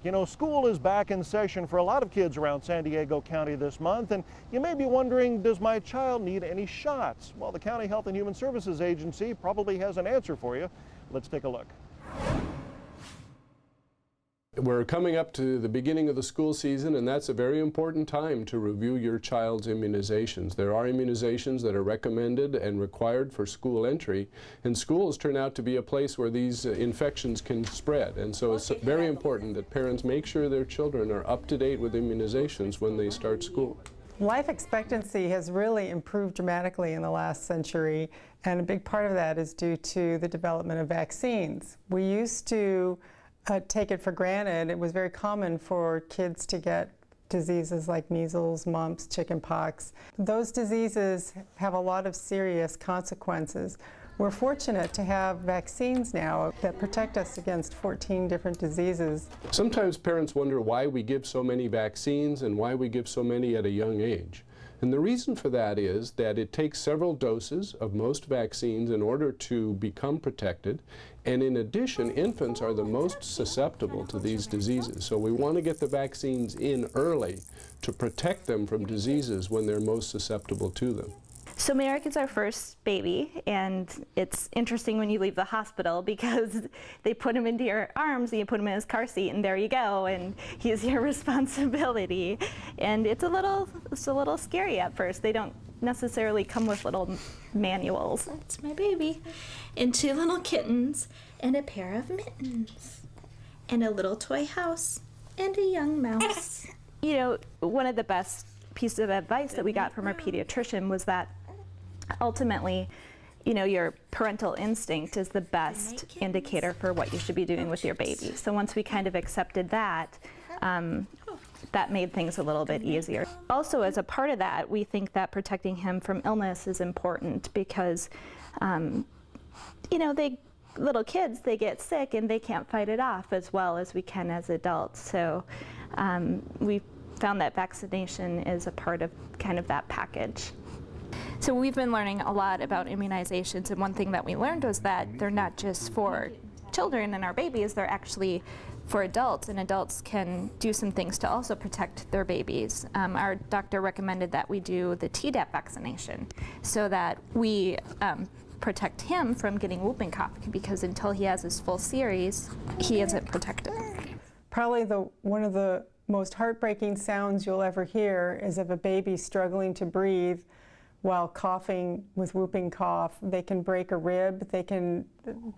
You know, school is back in session for a lot of kids around San Diego County this month, and you may be wondering, does my child need any shots? Well, the County Health and Human Services Agency probably has an answer for you. Let's take a look. We're coming up to the beginning of the school season, and that's a very important time to review your child's immunizations. There are immunizations that are recommended and required for school entry, and schools turn out to be a place where these infections can spread. And so it's very important that parents make sure their children are up to date with immunizations when they start school. Life expectancy has really improved dramatically in the last century, and a big part of that is due to the development of vaccines. We used to take it for granted. It was very common for kids to get diseases like measles, mumps, chickenpox. Those diseases have a lot of serious consequences. We're fortunate to have vaccines now that protect us against 14 different diseases. Sometimes parents wonder why we give so many vaccines and why we give so many at a young age. And the reason for that is that it takes several doses of most vaccines in order to become protected. And in addition, infants are the most susceptible to these diseases. So we want to get the vaccines in early to protect them from diseases when they're most susceptible to them. So Merrick is our first baby, and it's interesting when you leave the hospital because they put him into your arms and you put him in his car seat and there you go, and he's your responsibility. And it's a little scary at first. They don't necessarily come with little manuals. That's my baby. And 2 little kittens and a pair of mittens and a little toy house and a young mouse. You know, one of the best pieces of advice that we got from our pediatrician was that ultimately, you know, your parental instinct is the best indicator for what you should be doing with your baby. So once we kind of accepted that, that made things a little bit easier. Also, as a part of that, we think that protecting him from illness is important because, you know, little kids, they get sick and they can't fight it off as well as we can as adults. So we found that vaccination is a part of kind of that package. So we've been learning a lot about immunizations, and one thing that we learned was that they're not just for children and our babies, they're actually for adults, and adults can do some things to also protect their babies. Our doctor recommended that we do the Tdap vaccination so that we protect him from getting whooping cough, because until he has his full series, he isn't protected. Probably one of the most heartbreaking sounds you'll ever hear is of a baby struggling to breathe while coughing with whooping cough. They can break a rib, they can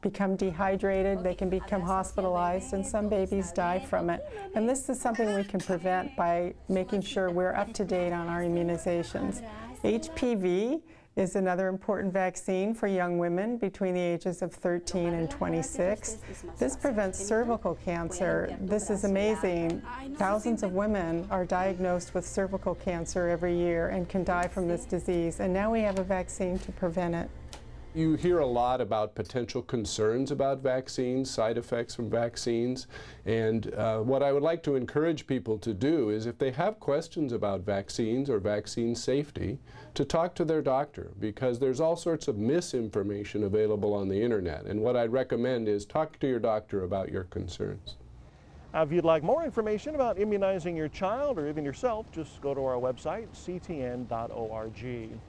become dehydrated, they can become hospitalized, and some babies die from it. And this is something we can prevent by making sure we're up to date on our immunizations. HPV is another important vaccine for young women between the ages of 13 and 26. This prevents cervical cancer. This is amazing. Thousands of women are diagnosed with cervical cancer every year and can die from this disease, and now we have a vaccine to prevent it. You hear a lot about potential concerns about vaccines, side effects from vaccines, and what I would like to encourage people to do is, if they have questions about vaccines or vaccine safety, to talk to their doctor, because there's all sorts of misinformation available on the internet, and what I'd recommend is talk to your doctor about your concerns. If you'd like more information about immunizing your child or even yourself, just go to our website, ctn.org.